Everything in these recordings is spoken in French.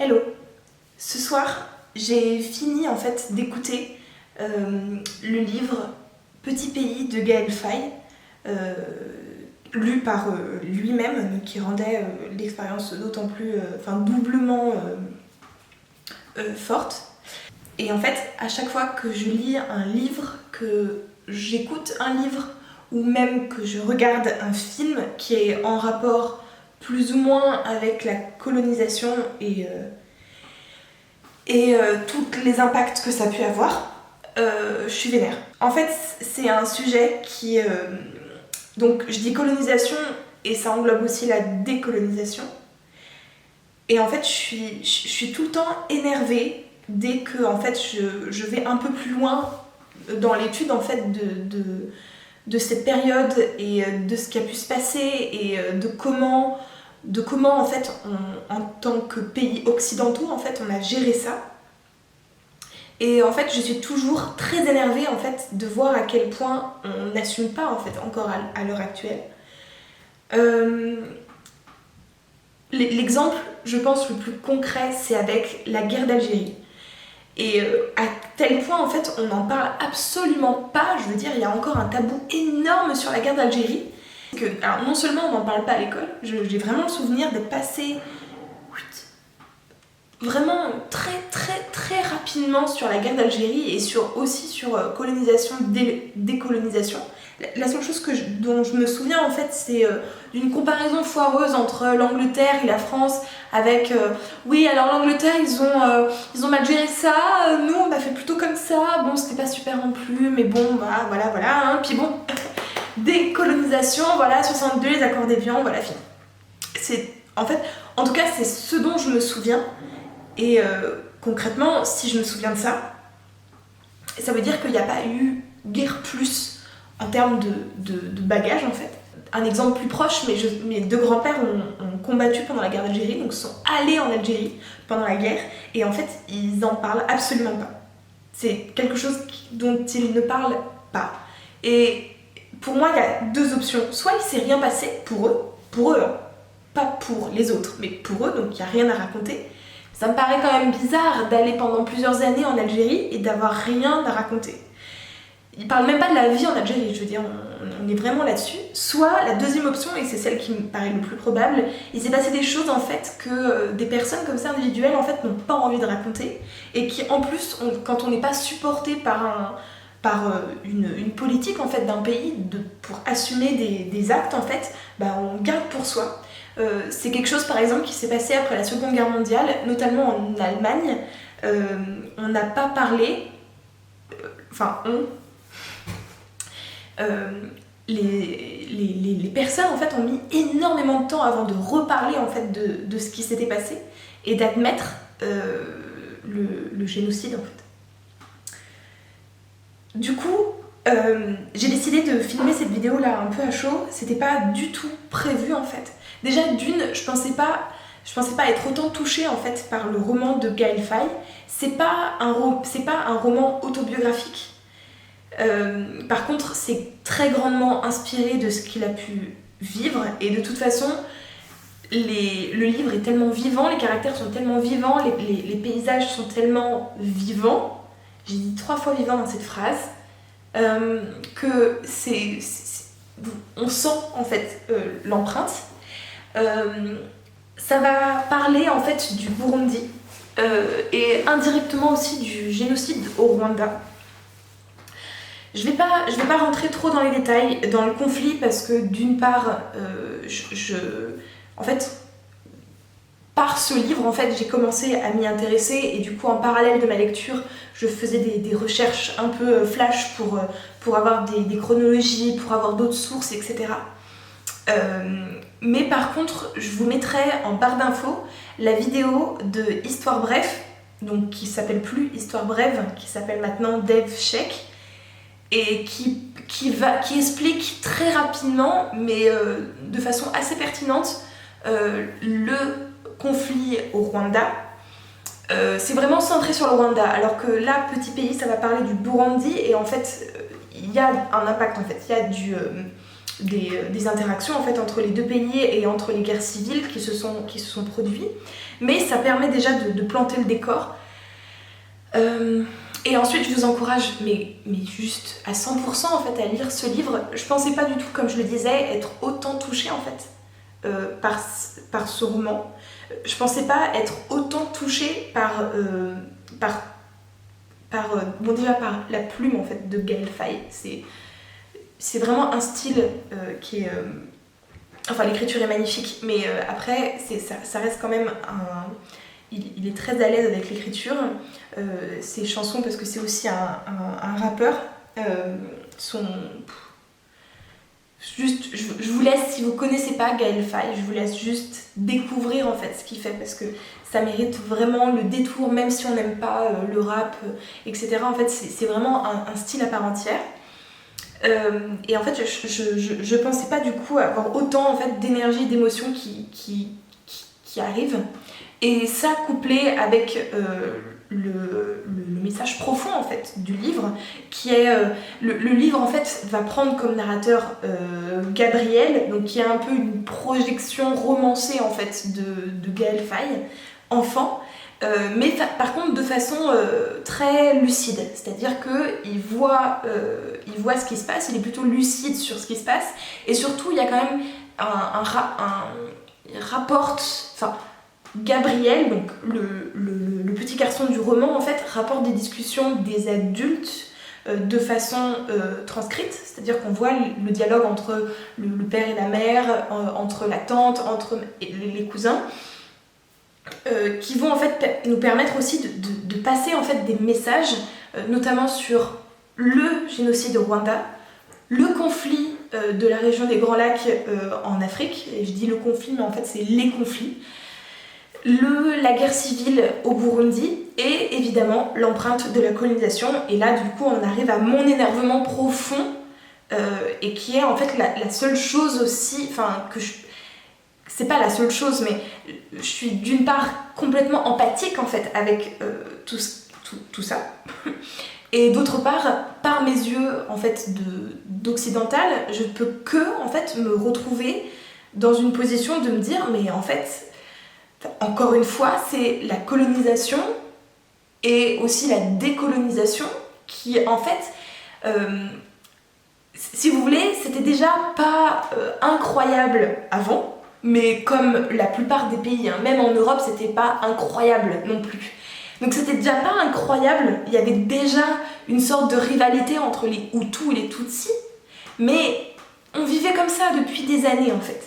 Hello. Ce soir, j'ai fini en fait d'écouter le livre Petit pays de Gaël Faye, lu par lui-même, qui rendait l'expérience d'autant plus, doublement forte. Et en fait, à chaque fois que je lis un livre, que j'écoute un livre, ou même que je regarde un film qui est en rapport plus ou moins avec la colonisation et tous les impacts que ça a pu avoir, je suis vénère. En fait, c'est un sujet qui... donc, je dis colonisation et ça englobe aussi la décolonisation. Et en fait, je suis tout le temps énervée dès que en fait, je vais un peu plus loin dans l'étude en fait, de cette période et de ce qui a pu se passer et de comment en fait, en tant que pays occidentaux, en fait, on a géré ça. Et en fait, je suis toujours très énervée en fait, de voir à quel point on n'assume pas en fait, encore à l'heure actuelle. L'exemple, je pense, le plus concret, c'est avec la guerre d'Algérie. Et à tel point, en fait, on n'en parle absolument pas. Je veux dire, il y a encore un tabou énorme sur la guerre d'Algérie. Alors, non seulement on n'en parle pas à l'école, j'ai vraiment le souvenir d'être passée vraiment très rapidement sur la guerre d'Algérie et aussi sur colonisation, décolonisation. La seule chose dont je me souviens en fait, c'est d'une comparaison foireuse entre l'Angleterre et la France avec oui, alors l'Angleterre ils ont mal géré ça, nous on a fait plutôt comme ça, bon c'était pas super non plus, mais bon bah voilà hein. Puis bon, décolonisation, voilà, 62, les accords d'Évian, voilà, fini. C'est en fait, en tout cas c'est ce dont je me souviens. Et concrètement, si je me souviens de ça, ça veut dire qu'il n'y a pas eu guère plus en termes de bagages en fait. Un exemple plus proche, mes deux grands-pères ont combattu pendant la guerre d'Algérie, donc sont allés en Algérie pendant la guerre, et en fait, ils n'en parlent absolument pas. C'est quelque chose dont ils ne parlent pas. Et pour moi, il y a deux options. Soit il ne s'est rien passé pour eux, hein, pas pour les autres, mais pour eux, donc il n'y a rien à raconter. Ça me paraît quand même bizarre d'aller pendant plusieurs années en Algérie et d'avoir rien à raconter. Ils parlent même pas de la vie en Algérie, je veux dire, on est vraiment là-dessus. Soit la deuxième option, et c'est celle qui me paraît le plus probable, il s'est passé des choses en fait que des personnes comme ça individuelles en fait n'ont pas envie de raconter et qui en plus, quand on n'est pas supporté par une politique en fait d'un pays pour assumer des actes en fait, bah, on garde pour soi. C'est quelque chose par exemple qui s'est passé après la Seconde Guerre mondiale, notamment en Allemagne. On n'a pas parlé, les personnes en fait ont mis énormément de temps avant de reparler en fait de ce qui s'était passé et d'admettre le génocide en fait. Du coup, j'ai décidé de filmer cette vidéo là un peu à chaud. C'était pas du tout prévu en fait. Déjà je pensais pas être autant touchée en fait par le roman de Gaël Faye. C'est pas un roman autobiographique. Par contre, c'est très grandement inspiré de ce qu'il a pu vivre et de toute façon, le livre est tellement vivant, les caractères sont tellement vivants, les paysages sont tellement vivants. J'ai dit 3 fois vivant dans cette phrase. Que on sent en fait l'empreinte. Ça va parler en fait du Burundi et indirectement aussi du génocide au Rwanda. Je vais pas rentrer trop dans les détails dans le conflit parce que d'une part, en fait, par ce livre, en fait, j'ai commencé à m'y intéresser et du coup, en parallèle de ma lecture, je faisais des recherches un peu flash pour avoir des chronologies, pour avoir d'autres sources, etc. Mais par contre, je vous mettrai en barre d'infos la vidéo de Histoire Bref, donc qui s'appelle plus Histoire Brève, qui s'appelle maintenant Dev Check, et qui explique très rapidement, mais de façon assez pertinente, le conflit au Rwanda. C'est vraiment centré sur le Rwanda, alors que là, Petit pays, ça va parler du Burundi, et en fait, il y a un impact, en fait, il y a des interactions en fait entre les deux pays et entre les guerres civiles qui se sont produites, mais ça permet déjà de planter le décor. Et ensuite je vous encourage, mais juste à 100% en fait, à lire ce livre. Je pensais pas du tout, comme je le disais, être autant touchée en fait par ce roman. Je pensais pas être autant touchée bon, déjà par la plume en fait de Gaël Faye. C'est vraiment un style qui est... Enfin, l'écriture est magnifique, mais après, ça reste quand même un... Il est très à l'aise avec l'écriture. Ses chansons, parce que c'est aussi un rappeur, juste, je vous laisse, si vous connaissez pas Gaël Faye, je vous laisse juste découvrir en fait ce qu'il fait, parce que ça mérite vraiment le détour, même si on n'aime pas le rap, etc. En fait, c'est vraiment un style à part entière. Et en fait, je pensais pas du coup avoir autant en fait, d'énergie et d'émotions qui arrivent. Et ça, couplé avec le message profond en fait du livre, qui est le livre en fait va prendre comme narrateur Gabriel, donc qui est un peu une projection romancée en fait de Gaël Faye, enfant. Mais par contre de façon très lucide, c'est-à-dire qu'il voit ce qui se passe, il est plutôt lucide sur ce qui se passe, et surtout il y a quand même il rapporte, enfin Gabriel, donc le petit garçon du roman en fait, rapporte des discussions des adultes de façon transcrite, c'est-à-dire qu'on voit le dialogue entre le père et la mère, entre la tante, entre les cousins, qui vont en fait nous permettre aussi de passer en fait des messages, notamment sur le génocide au Rwanda, le conflit de la région des Grands Lacs en Afrique, et je dis le conflit mais en fait c'est les conflits, la guerre civile au Burundi et évidemment l'empreinte de la colonisation. Et là du coup on arrive à mon énervement profond et qui est en fait la seule chose aussi, enfin que c'est pas la seule chose, mais je suis d'une part complètement empathique en fait avec tout ça, et d'autre part, par mes yeux en fait d'occidentale, je peux que en fait me retrouver dans une position de me dire mais en fait encore une fois c'est la colonisation et aussi la décolonisation qui en fait si vous voulez c'était déjà pas incroyable avant. Mais comme la plupart des pays, hein, même en Europe, c'était pas incroyable non plus. Donc c'était déjà pas incroyable, il y avait déjà une sorte de rivalité entre les Hutus et les Tutsis, mais on vivait comme ça depuis des années en fait.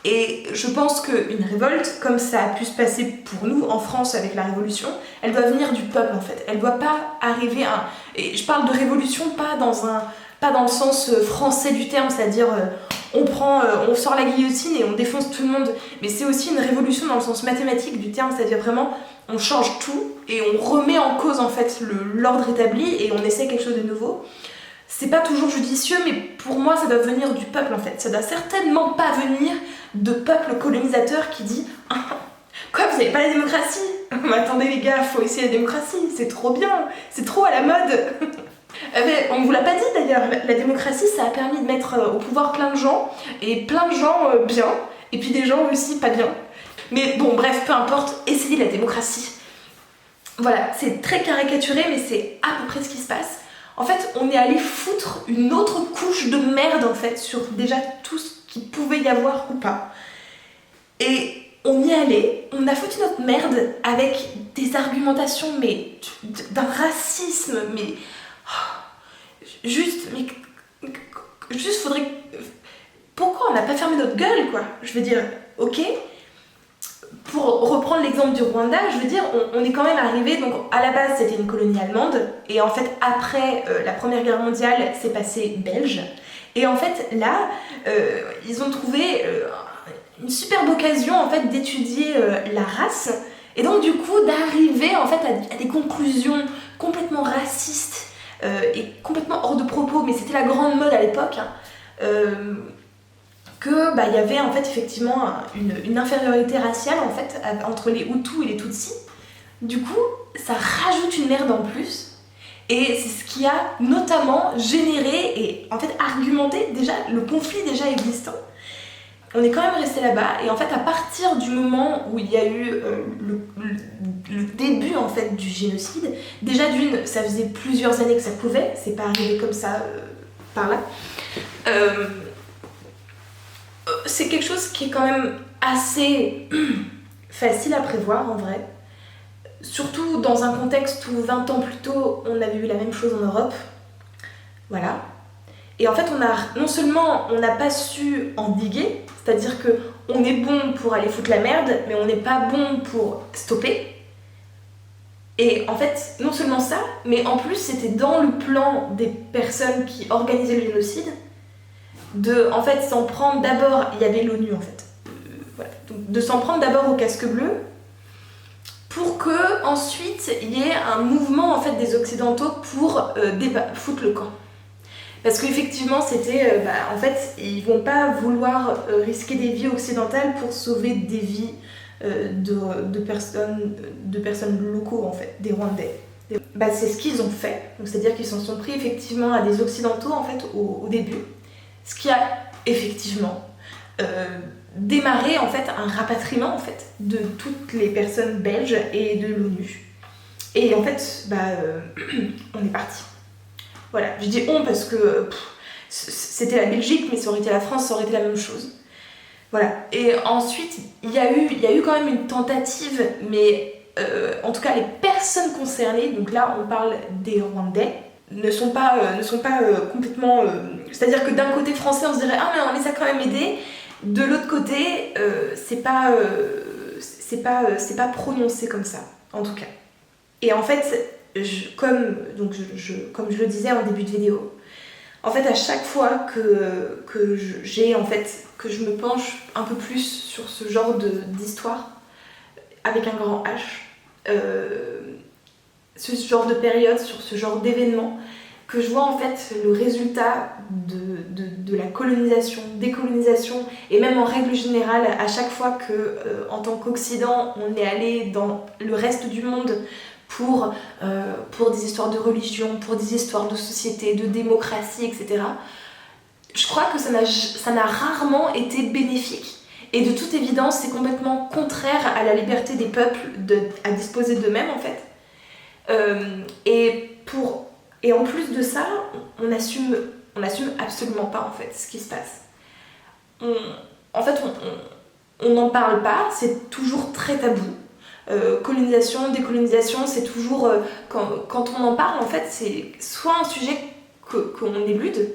Et je pense qu'une révolte, comme ça a pu se passer pour nous en France avec la Révolution, elle doit venir du peuple en fait. Elle doit pas arriver à... Et je parle de révolution pas dans le sens français du terme, c'est-à-dire on sort la guillotine et on défonce tout le monde, mais c'est aussi une révolution dans le sens mathématique du terme, c'est-à-dire vraiment on change tout et on remet en cause en fait l'ordre établi et on essaie quelque chose de nouveau. C'est pas toujours judicieux, mais pour moi ça doit venir du peuple en fait, ça doit certainement pas venir de peuple colonisateur qui dit quoi, vous avez pas la démocratie? Mais attendez les gars, faut essayer la démocratie, c'est trop bien, c'est trop à la mode. Mais on vous l'a pas dit d'ailleurs, la démocratie ça a permis de mettre au pouvoir plein de gens, et plein de gens bien, et puis des gens aussi pas bien. Mais bon bref, peu importe, essayez la démocratie. Voilà, c'est très caricaturé mais c'est à peu près ce qui se passe. En fait, on est allé foutre une autre couche de merde en fait sur déjà tout ce qu'il pouvait y avoir ou pas. Et on y allait, on a foutu notre merde avec des argumentations mais d'un racisme, mais... Juste faudrait... Pourquoi on n'a pas fermé notre gueule, quoi? Je veux dire, ok, pour reprendre l'exemple du Rwanda, je veux dire, on est quand même arrivé, donc à la base c'était une colonie allemande, et en fait après la Première Guerre mondiale, c'est passé belge, et en fait là, ils ont trouvé une superbe occasion en fait d'étudier la race, et donc du coup d'arriver en fait à des conclusions complètement racistes, et complètement hors de propos, mais c'était la grande mode à l'époque, hein, que y avait en fait effectivement une infériorité raciale en fait entre les Hutus et les Tutsis. Du coup, ça rajoute une merde en plus, Et c'est ce qui a notamment généré et en fait argumenté déjà le conflit déjà existant. On est quand même resté là-bas et en fait à partir du moment où il y a eu le début en fait du génocide, déjà d'une, ça faisait plusieurs années que ça pouvait, c'est pas arrivé comme ça par là. C'est quelque chose qui est quand même assez facile à prévoir en vrai. Surtout dans un contexte où 20 ans plus tôt, on avait eu la même chose en Europe. Voilà. Et en fait, non seulement on n'a pas su endiguer, c'est-à-dire qu'on est bon pour aller foutre la merde, mais on n'est pas bon pour stopper. Et en fait, non seulement ça, mais en plus, c'était dans le plan des personnes qui organisaient le génocide, de en fait s'en prendre d'abord, il y avait l'ONU en fait, voilà. Donc, de s'en prendre d'abord au casque bleu, pour que ensuite il y ait un mouvement en fait des occidentaux pour foutre le camp. Parce qu'effectivement c'était, en fait ils vont pas vouloir risquer des vies occidentales pour sauver des vies de personnes locaux en fait, des Rwandais. C'est ce qu'ils ont fait, donc c'est-à-dire qu'ils s'en sont pris effectivement à des occidentaux en fait au début, ce qui a effectivement démarrer en fait un rapatriement en fait de toutes les personnes belges et de l'ONU. Et en fait, on est parti. Voilà, je dis on parce que c'était la Belgique, mais ça aurait été la France, ça aurait été la même chose. Voilà. Et ensuite, il y a eu quand même une tentative, mais en tout cas les personnes concernées, donc là on parle des Rwandais, ne sont pas complètement... c'est-à-dire que d'un côté français on se dirait ah mais on les a quand même aidés. De l'autre côté, c'est pas prononcé comme ça, en tout cas. Et en fait, comme je le disais en début de vidéo, en fait, à chaque fois que je me penche un peu plus sur ce genre d'histoire, avec un grand H, ce genre de période, sur ce genre d'événement, que je vois en fait le résultat de la colonisation, décolonisation, et même en règle générale, à chaque fois que, en tant qu'Occident, on est allé dans le reste du monde pour des histoires de religion, pour des histoires de société, de démocratie, etc., je crois que ça n'a rarement été bénéfique. Et de toute évidence, c'est complètement contraire à la liberté des peuples à disposer d'eux-mêmes, en fait. Et en plus de ça, on assume absolument pas en fait ce qui se passe. On n'en parle pas, c'est toujours très tabou. Colonisation, décolonisation, c'est toujours... quand on en parle, en fait, c'est soit un sujet qu'on élude.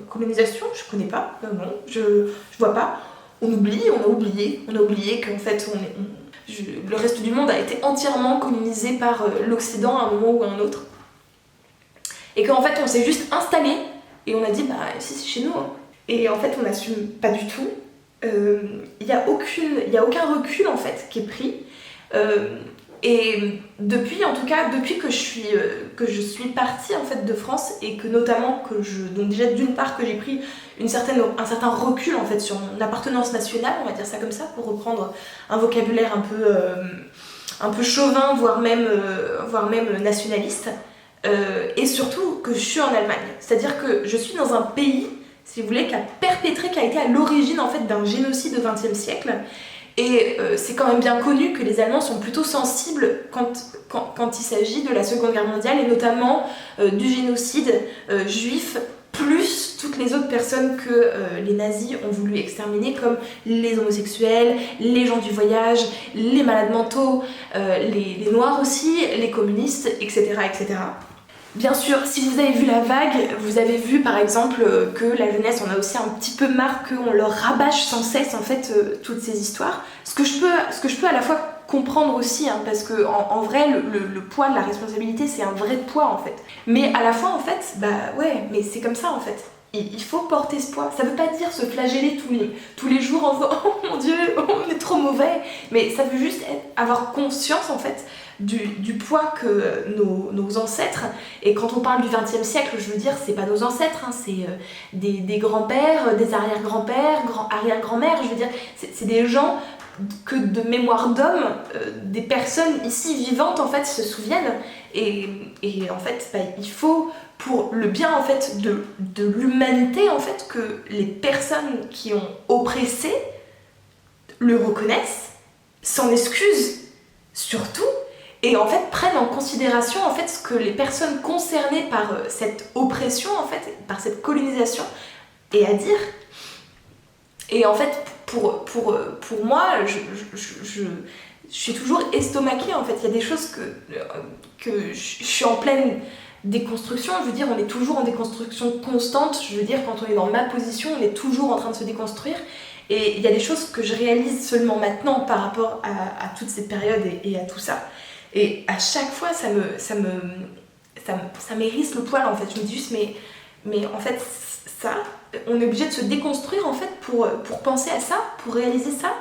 Colonisation, je connais pas, non, je vois pas. On a oublié qu'en fait, le reste du monde a été entièrement colonisé par l'Occident à un moment ou à un autre. Et qu'en fait, on s'est juste installé et on a dit, ici c'est chez nous. Hein. Et en fait, on n'assume pas du tout. Il y a aucun recul en fait qui est pris. Et depuis que je suis partie en fait de France et que notamment donc déjà d'une part que j'ai pris un certain recul en fait sur mon appartenance nationale, on va dire ça comme ça, pour reprendre un vocabulaire un peu chauvin, voire même nationaliste, et surtout que je suis en Allemagne. C'est-à-dire que je suis dans un pays, si vous voulez, qui a été à l'origine en fait d'un génocide au XXe siècle. Et c'est quand même bien connu que les Allemands sont plutôt sensibles quand il s'agit de la Seconde Guerre mondiale et notamment du génocide juif, plus toutes les autres personnes que les nazis ont voulu exterminer, comme les homosexuels, les gens du voyage, les malades mentaux, les noirs aussi, les communistes, etc., etc. Bien sûr, si vous avez vu La Vague, vous avez vu par exemple que la jeunesse en a aussi un petit peu marre qu'on leur rabâche sans cesse en fait toutes ces histoires. Ce que je peux à la fois comprendre aussi, hein, parce que en vrai le poids de la responsabilité c'est un vrai poids en fait. Mais à la fois en fait, mais c'est comme ça en fait. Il faut porter ce poids. Ça veut pas dire se flageller tous les jours en disant oh mon dieu, on est trop mauvais. Mais ça veut juste avoir conscience en fait du poids que nos ancêtres, et quand on parle du XXe siècle, je veux dire, c'est pas nos ancêtres, hein, c'est des grands-pères, des arrière-grands-pères, arrière-grand-mères, je veux dire, c'est des gens que de mémoire d'homme, des personnes ici vivantes en fait se souviennent et en fait bah, il faut pour le bien en fait de l'humanité en fait que les personnes qui ont oppressé le reconnaissent, s'en excusent surtout et en fait prennent en considération en fait ce que les personnes concernées par cette oppression en fait, par cette colonisation aient à dire. Et en fait pour moi je suis toujours estomaquée en fait, il y a des choses que je suis en pleine déconstruction, je veux dire on est toujours en déconstruction constante, je veux dire quand on est dans ma position on est toujours en train de se déconstruire. Et il y a des choses que je réalise seulement maintenant par rapport à toute cette période et à tout ça. Et à chaque fois, ça m'hérisse le poil en fait. Je me dis juste, mais en fait, ça, on est obligé de se déconstruire en fait pour penser à ça, pour réaliser ça.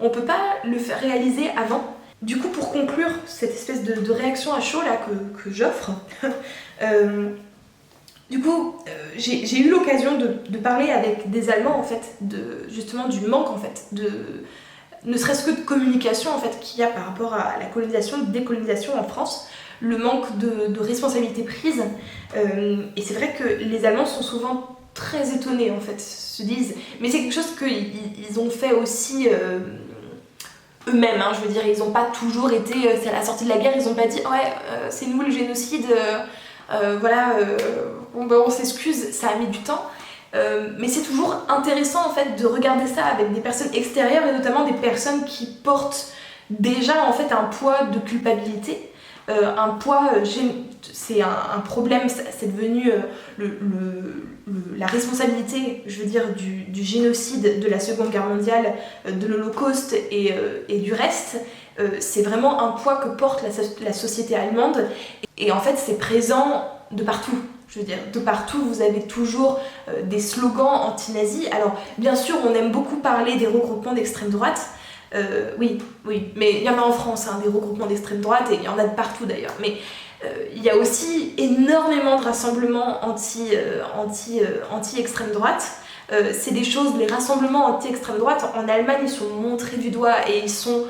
On peut pas le faire réaliser avant. Du coup, pour conclure cette espèce de réaction à chaud là que j'offre, du coup, j'ai eu l'occasion de parler avec des Allemands en fait, justement du manque en fait, ne serait-ce que de communication en fait qu'il y a par rapport à la colonisation, décolonisation en France, le manque de responsabilité prise. Et c'est vrai que les Allemands sont souvent très étonnés en fait, se disent, mais c'est quelque chose qu'ils ont fait aussi eux-mêmes, hein, je veux dire, ils n'ont pas toujours été, c'est à la sortie de la guerre, ils n'ont pas dit ouais, c'est nous le génocide. Bon, ben on s'excuse, ça a mis du temps, mais c'est toujours intéressant en fait de regarder ça avec des personnes extérieures et notamment des personnes qui portent déjà en fait un poids de culpabilité, un poids, c'est un problème, c'est devenu la responsabilité, je veux dire, du génocide de la Seconde Guerre mondiale, de l'Holocauste et du reste. C'est vraiment un poids que porte la société allemande et en fait c'est présent de partout. Je veux dire, de partout, vous avez toujours des slogans anti-nazis. Alors, bien sûr, on aime beaucoup parler des regroupements d'extrême droite. Oui, mais il y en a en France, hein, des regroupements d'extrême droite, et il y en a de partout d'ailleurs. Mais il y a aussi énormément de rassemblements anti-extrême droite. C'est des choses, les rassemblements anti-extrême droite, en Allemagne, ils sont montrés du doigt et ils sont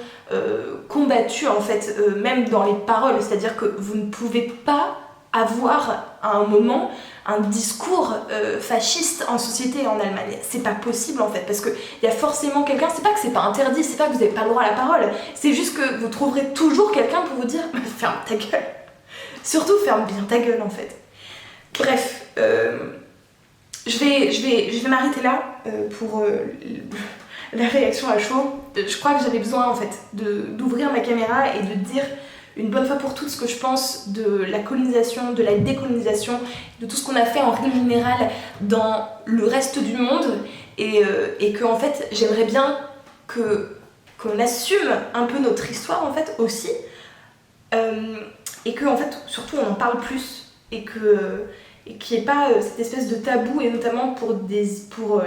combattus, en fait, même dans les paroles. C'est-à-dire que vous ne pouvez pas avoir à un moment un discours fasciste en société en Allemagne. C'est pas possible en fait, parce qu'il y a forcément quelqu'un, c'est pas que c'est pas interdit, c'est pas que vous n'avez pas le droit à la parole, c'est juste que vous trouverez toujours quelqu'un pour vous dire ferme ta gueule. Surtout ferme bien ta gueule en fait. Bref, je vais m'arrêter là pour la réaction à chaud. Je crois que j'avais besoin en fait d'ouvrir ma caméra et de dire une bonne fois pour toutes ce que je pense de la colonisation, de la décolonisation, de tout ce qu'on a fait en règle générale dans le reste du monde et que en fait j'aimerais bien qu'on assume un peu notre histoire en fait aussi et que en fait surtout on en parle plus et qu'il n'y ait pas cette espèce de tabou et notamment pour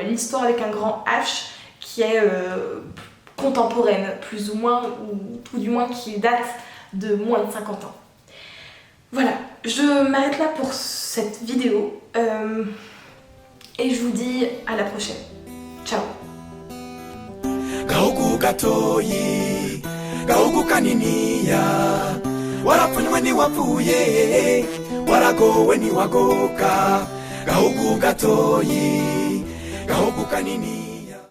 l'histoire avec un grand H qui est contemporaine plus ou moins ou du moins qui date de moins de 50 ans. Voilà, je m'arrête là pour cette vidéo et je vous dis à la prochaine. Ciao. Gahugu gatoyi, gahugu kaniniya, warapfunywe ntiwapfuye, waragowe ntiwagoka, gahugu gatoyi, gahugu kanini.